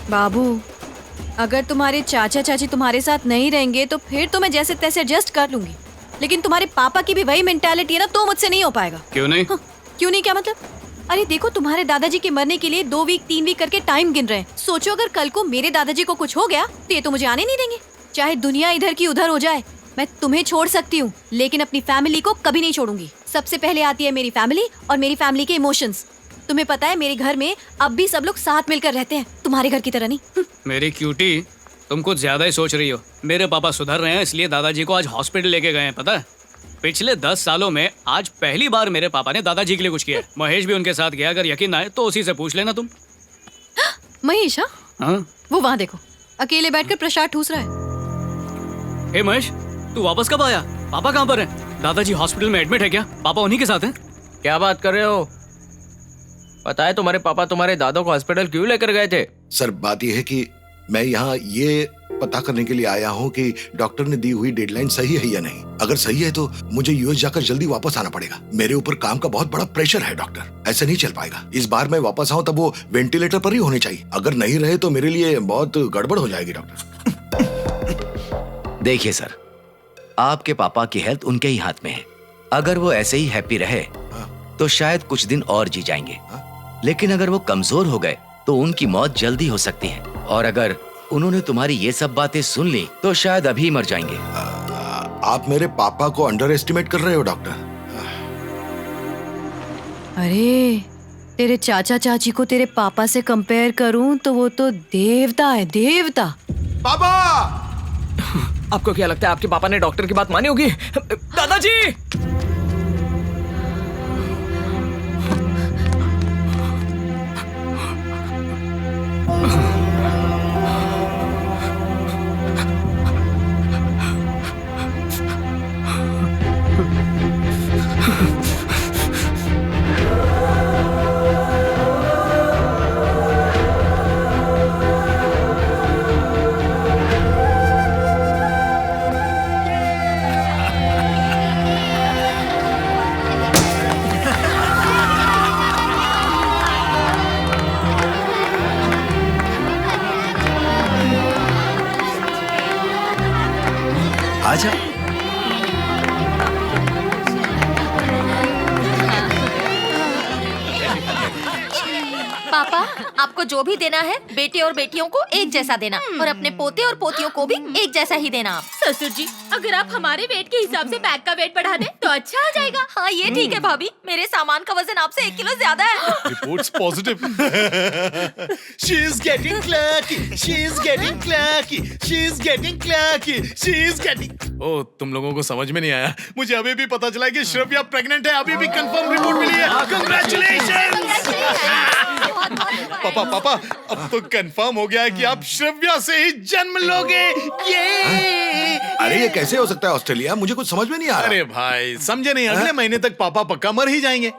बाबू, अगर तुम्हारे चाचा चाची तुम्हारे साथ नहीं रहेंगे तो फिर तो मैं जैसे तैसे एडजस्ट कर लूंगी, लेकिन तुम्हारे पापा की भी वही मेंटालिटी है ना, तो मुझसे नहीं हो पाएगा। क्यों नहीं? क्यों नहीं क्या मतलब? अरे देखो, तुम्हारे दादाजी के मरने के लिए 2 वीक 3 वीक करके टाइम गिन रहे हैं। सोचो अगर कल को मेरे दादाजी को कुछ हो गया तो ये तो मुझे आने नहीं देंगे। चाहे दुनिया इधर की उधर हो जाए, मैं तुम्हें छोड़ सकती हूँ लेकिन अपनी फैमिली को कभी नहीं छोड़ूंगी। सबसे पहले आती है मेरी फैमिली और मेरी फैमिली के इमोशंस। तुम्हें पता है मेरे घर में अब भी सब लोग साथ मिलकर रहते हैं, तुम्हारे घर की तरह नहीं। मेरी क्यूटी, तुम कुछ ज्यादा ही सोच रही हो। मेरे पापा सुधर रहे हैं इसलिए दादाजी को आज हॉस्पिटल लेके गए हैं, पता है? पिछले 10 सालों में आज पहली बार मेरे पापा ने दादाजी के लिए कुछ किया है। महेश भी उनके साथ गया, अगर यकीन ना आए तो उसी से पूछ लेना तुम। महेश? हाँ? वो वहाँ देखो, अकेले बैठकर प्रसाद ठूस रहा है। हे महेश, तू वापस कब आया? पापा कहाँ पर हैं? दादाजी हॉस्पिटल में एडमिट है क्या? पापा उन्हीं के साथ हैं? क्या बात कर रहे हो? पता है तुम्हारे पापा तुम्हारे दादो को हॉस्पिटल क्यों लेकर गए थे? सर, बात यह है कि मैं यहाँ ये पता करने के लिए आया हूँ कि डॉक्टर ने दी हुई डेडलाइन सही है या नहीं। अगर सही है तो मुझे यूएस जाकर जल्दी वापस आना पड़ेगा। मेरे ऊपर काम का बहुत बड़ा प्रेशर है डॉक्टर, ऐसे नहीं चल पाएगा। इस बार मैं वापस आऊँ तब वो वेंटिलेटर पर ही होने चाहिए। अगर नहीं रहे तो मेरे लिए बहुत गड़बड़ हो जाएगी डॉक्टर। देखिए सर, आपके पापा की हेल्थ उनके ही हाथ में है। अगर वो ऐसे ही हैप्पी रहे तो शायद कुछ दिन और जी जाएंगे, लेकिन अगर वो कमजोर हो गए तो उनकी मौत जल्दी हो सकती है। और अगर उन्होंने तुम्हारी ये सब बातें सुन ली तो शायद अभी मर जाएंगे। आप मेरे पापा को अंडर एस्टिमेट कर रहे हो डॉक्टर। अरे, तेरे चाचा चाची को तेरे पापा से कंपेयर करूं तो वो तो देवता है, देवता। पापा! आपको क्या लगता है आपके पापा ने डॉक्टर की बात मानी होगी? दादाजी! आजा। पापा, आपको जो भी देना है बेटे और बेटियों को एक जैसा देना, और अपने पोते और पोतियों को भी एक जैसा ही देना। आप ससुर जी, अगर आप हमारे वेट के हिसाब से बैग का वेट बढ़ा दें तो अच्छा आ जाएगा। हाँ, ये ठीक है भाभी, मेरे सामान का वजन आपसे 1 किलो ज्यादा है। Reports positive. She is getting clucky. She is getting clucky. She is getting clucky. She is getting. ओह, तुम लोगों को समझ में नहीं आया। मुझे अभी भी पता चला कि श्रव्या प्रेग्नेंट है। अभी भी कंफर्म रिपोर्ट मिली है। Congratulations! पापा, अब तो कंफर्म हो गया है कि आप श्रव्या से ही जन्म लोगे। ये! अरे ये कैसे हो सकता है ऑस्ट्रेलिया? मुझे कुछ समझ में नहीं आ रहा। अरे भाई, समझे नहीं? अगले महीने तक पापा पक्का मर ही जाएंगे।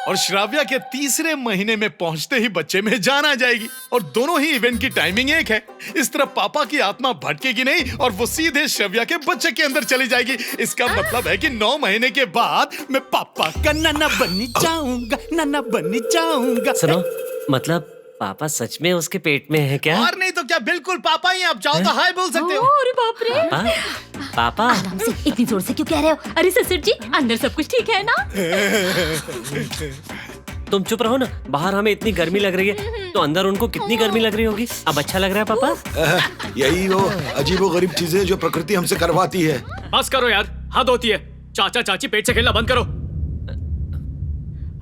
और श्राव्या के 3रे महीने में पहुंचते ही बच्चे में जान आ जाएगी। और दोनों ही इवेंट की टाइमिंग एक है। इस तरह पापा की आत्मा भटकेगी नहीं और वो सीधे श्राव्या के बच्चे के अंदर चली जाएगी। इसका मतलब है कि 9 महीने के बाद मैं पापा का नाना बन जाऊंगा, नाना बन जाऊंगा। सुनो, मतलब पापा सच में उसके पेट में है क्या? और नहीं तो क्या, बिल्कुल पापा ही। आप चाहो तो हाय बोल सकते हो। अरे बाप रे! पापा आराम से, इतनी जोर से क्यों कह रहे हो? अरे ससुर जी, अंदर सब कुछ ठीक है ना? तुम चुप रहो ना। बाहर हमें इतनी गर्मी लग रही है तो अंदर उनको कितनी गर्मी लग रही होगी। अब अच्छा लग रहा है पापा? यही वो अजीबोगरीब चीजें जो प्रकृति हमसे करवाती है। बस करो यार, हद होती है। चाचा चाची पेट से खेलना बंद करो।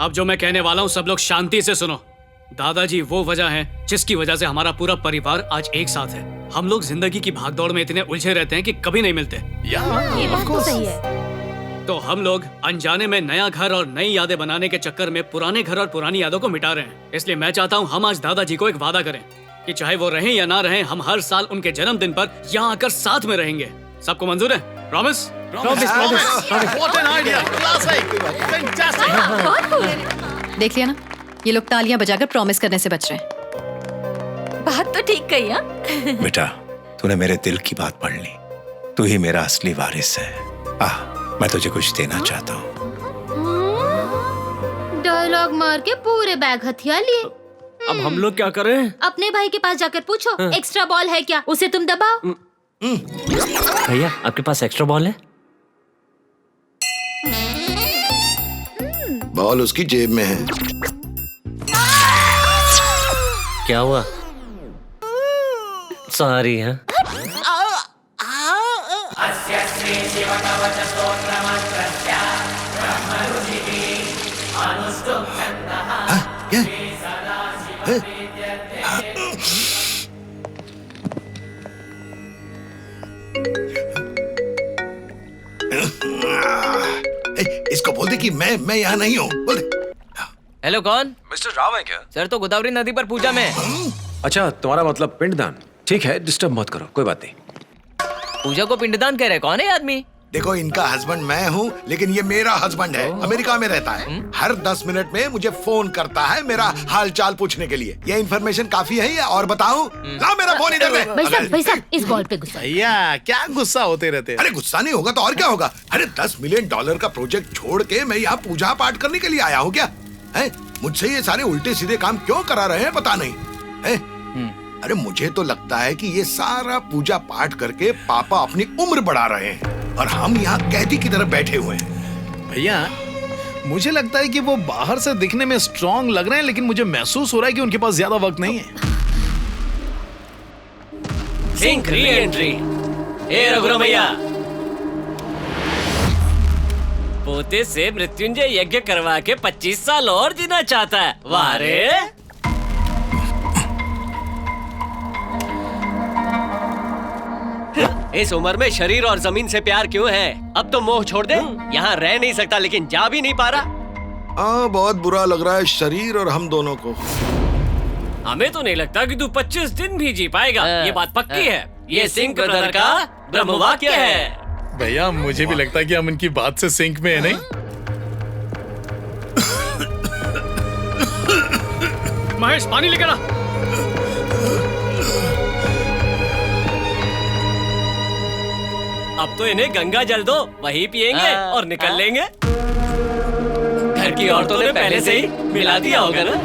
अब जो मैं कहने वाला हूँ सब लोग शांति से सुनो। दादाजी वो वजह है जिसकी वजह से हमारा पूरा परिवार आज एक साथ है। हम लोग जिंदगी की भागदौड़ में इतने उलझे रहते हैं कि कभी नहीं मिलते। ये बात तो सही है। तो हम लोग अनजाने में नया घर और नई यादें बनाने के चक्कर में पुराने घर और पुरानी यादों को मिटा रहे हैं। इसलिए मैं चाहता हूँ हम आज दादाजी को एक वादा करें कि चाहे वो रहें या ना रहें, हम हर साल उनके जन्मदिन पर यहाँ आकर साथ में रहेंगे। सबको मंजूर है? Promise? What an idea! Classic! Fantastic! देख लिया ना, ये लोग तालियां बजाकर प्रॉमिस करने से बच रहे हैं। बात तो ठीक कही। हाँ, बेटा, तूने मेरे दिल की बात पढ़ ली। तू ही मेरा असली वारिस है। मैं तुझे कुछ देना चाहता हूँ। डायलॉग मार के पूरे बैग हथिया लिए। अब हम लोग क्या करें? अपने भाई के पास जाकर पूछो एक्स्ट्रा बॉल है क्या, उसे तुम दबाओ। भैया आपके पास एक्स्ट्रा बॉल है? बॉल उसकी जेब में है। क्या हुआ? सॉरी। हाँ क्या? इसको बोल दे कि मैं यहाँ नहीं हूँ, बोल दे। हेलो, कौन? मिस्टर राव है क्या? सर तो गोदावरी नदी पर पूजा में। अच्छा, तुम्हारा मतलब पिंडदान। ठीक है, डिस्टर्ब मत करो, कोई बात नहीं। पूजा को पिंडदान कह रहे, कौन है ये आदमी? देखो, इनका हस्बैंड मैं हूँ, लेकिन ये मेरा हस्बैंड है। अमेरिका में रहता है। हर 10 मिनट में मुझे फोन करता है मेरा हाल चाल पूछने के लिए। ये इन्फॉर्मेशन काफी है या और बताऊं? ला मेरा फोन इधर दे। भाई साहब इस बॉल पे गुस्सा। भैया क्या गुस्सा होते रहते हैं? अरे गुस्सा नहीं होगा तो और क्या होगा? अरे $10 मिलियन का प्रोजेक्ट छोड़ के मैं यहाँ पूजा पाठ करने के लिए आया हूँ क्या? है मुझसे ये सारे उल्टे सीधे काम क्यों करा रहे हैं पता नहीं है? अरे मुझे तो लगता है कि ये सारा पूजा पाठ करके पापा अपनी उम्र बढ़ा रहे हैं और हम यहाँ कैदी की तरह बैठे हुए हैं। भैया मुझे लगता है कि वो बाहर से दिखने में स्ट्रांग लग रहे हैं, लेकिन मुझे महसूस हो रहा है कि उनके पास ज्यादा वक्त नहीं है। Sink re entry. ए रघुराम भैया, पोते से मृत्युंजय यज्ञ करवा के 25 साल और जीना चाहता है। वाह रे। इस उम्र में शरीर और जमीन से प्यार क्यों है? अब तो मोह छोड़ दे। यहाँ रह नहीं सकता लेकिन जा भी नहीं पा रहा। बहुत बुरा लग रहा है शरीर और हम दोनों को। हमें तो नहीं लगता कि तू 25 दिन भी जी पाएगा। ये बात पक्की है। ये सिंह ब्रदर का ब्रह्म वाक्य है। भैया मुझे भी लगता है कि हम इनकी बात से सिंक में है, नहीं? महेश पानी लेकर आ। अब तो इन्हें गंगा जल दो, वही पिएंगे और निकल लेंगे। घर की औरतों ने पहले से ही मिला दिया होगा ना।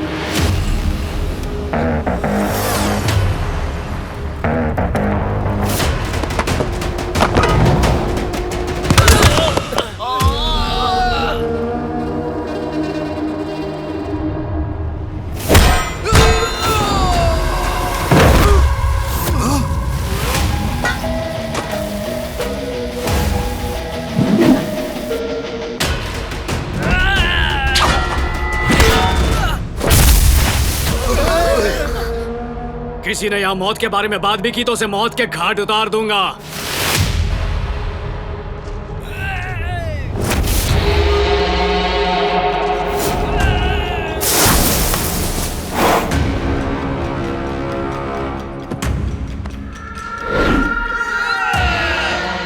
किसी ने यहाँ मौत के बारे में बात भी की तो उसे मौत के घाट उतार दूंगा।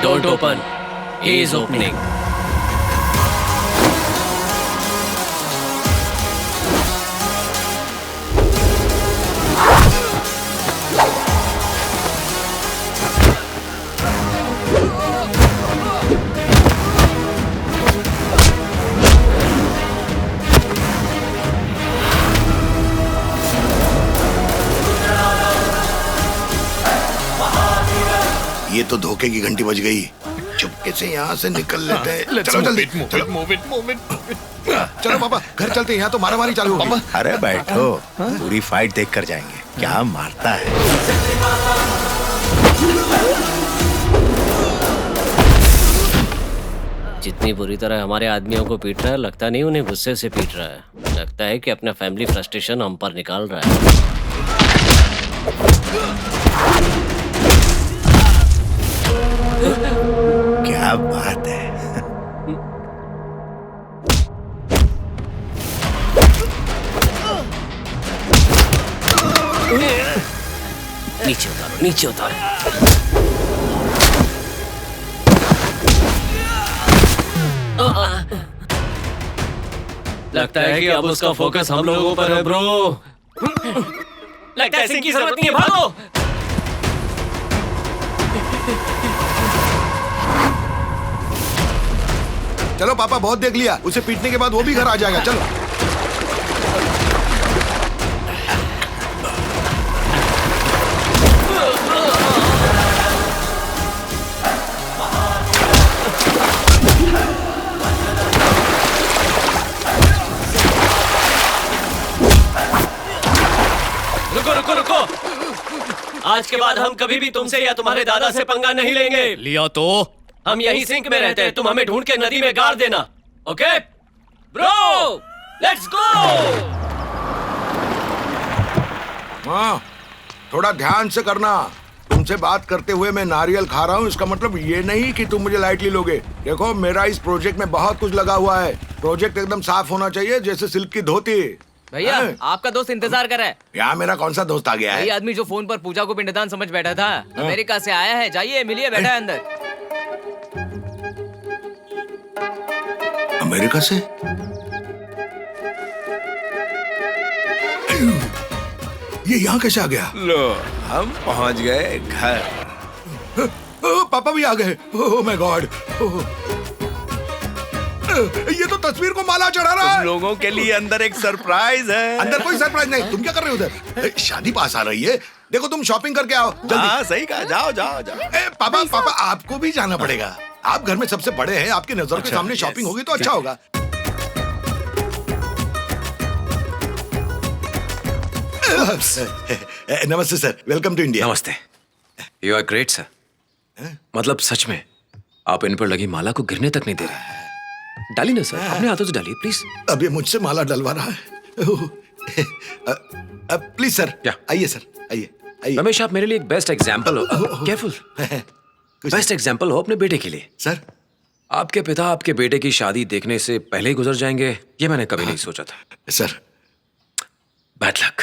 Don't open. He is opening. ये तो धोखे की घंटी बज गई। चुपके से यहाँ से निकल लेते हैं। चलो जल्दी चलो। चलो पापा घर चलते हैं, यहाँ तो मारामारी चालू होगी। अरे बैठो, पूरी फाइट देख कर जाएंगे क्या मारता है। जितनी बुरी तरह हमारे आदमियों को पीट रहा है, लगता नहीं उन्हें गुस्से से पीट रहा है। लगता है कि अपना फैमिली फ्रस्ट्रेशन हम पर निकाल रहा है। क्या बात है। नीचे उतारो, नीचे उतारो। लगता है कि अब उसका फोकस हम लोगों पर है ब्रो। लगता है सिंह की जरूरत नहीं है, भागो। चलो पापा बहुत देख लिया, उसे पीटने के बाद वो भी घर आ जाएगा। चलो आज के बाद हम कभी भी तुमसे या तुम्हारे दादा से पंगा नहीं लेंगे। लिया तो हम यहीं सिंक में रहते हैं, तुम हमें ढूंढ के नदी में गाड़ देना। Okay bro, let's go. हाँ, थोड़ा ध्यान से करना। तुमसे बात करते हुए मैं नारियल खा रहा हूँ, इसका मतलब ये नहीं कि तुम मुझे लाइटली लोगे। देखो, मेरा इस प्रोजेक्ट में बहुत कुछ लगा हुआ है। प्रोजेक्ट एकदम साफ होना चाहिए, जैसे सिल्क की धोती। भैया हैं? आपका दोस्त इंतजार कर रहा है। यहाँ मेरा कौन सा दोस्त आ गया वही है? आदमी जो फोन पर पूजा को पिंडदान समझ बैठा था, अमेरिका से आया है। जाइए मिलिए, बैठा है अंदर। अमेरिका से? ये यहाँ कैसे आ गया? लो, हम पहुंच गए घर। पापा भी आ गए। Oh my God! ये तो तस्वीर को माला चढ़ा रहा तुम है। लोगों के लिए अंदर एक सरप्राइज है। अंदर कोई सरप्राइज नहीं। तुम क्या कर रहे हो उधर? शादी पास आ रही है। देखो, तुम शॉपिंग करके आओ जल्दी। हाँ सही कहा, जाओ जाओ जाओ। पापा पापा, आपको भी जाना पड़ेगा। आप घर में सबसे बड़े हैं, आपकी नजर के सामने शॉपिंग होगी तो अच्छा होगा। नमस्ते सर, वेलकम टू इंडिया। नमस्ते। You are great sir. मतलब सच में आप इन पर लगी माला को गिरने तक नहीं दे रहे। डालिए ना सर, अपने हाथों से डालिए प्लीज। अब ये मुझसे माला डलवा रहा है। प्लीज सर, आइए सर, आइए आइए। रमेश, आप मेरे लिए एक बेस्ट एग्जाम्पल हो। केयरफुल। बेस्ट एग्जाम्पल हो अपने बेटे के लिए। सर, आपके पिता आपके बेटे की शादी देखने से पहले ही गुजर जाएंगे, ये मैंने कभी नहीं सोचा था। Sir, bad luck.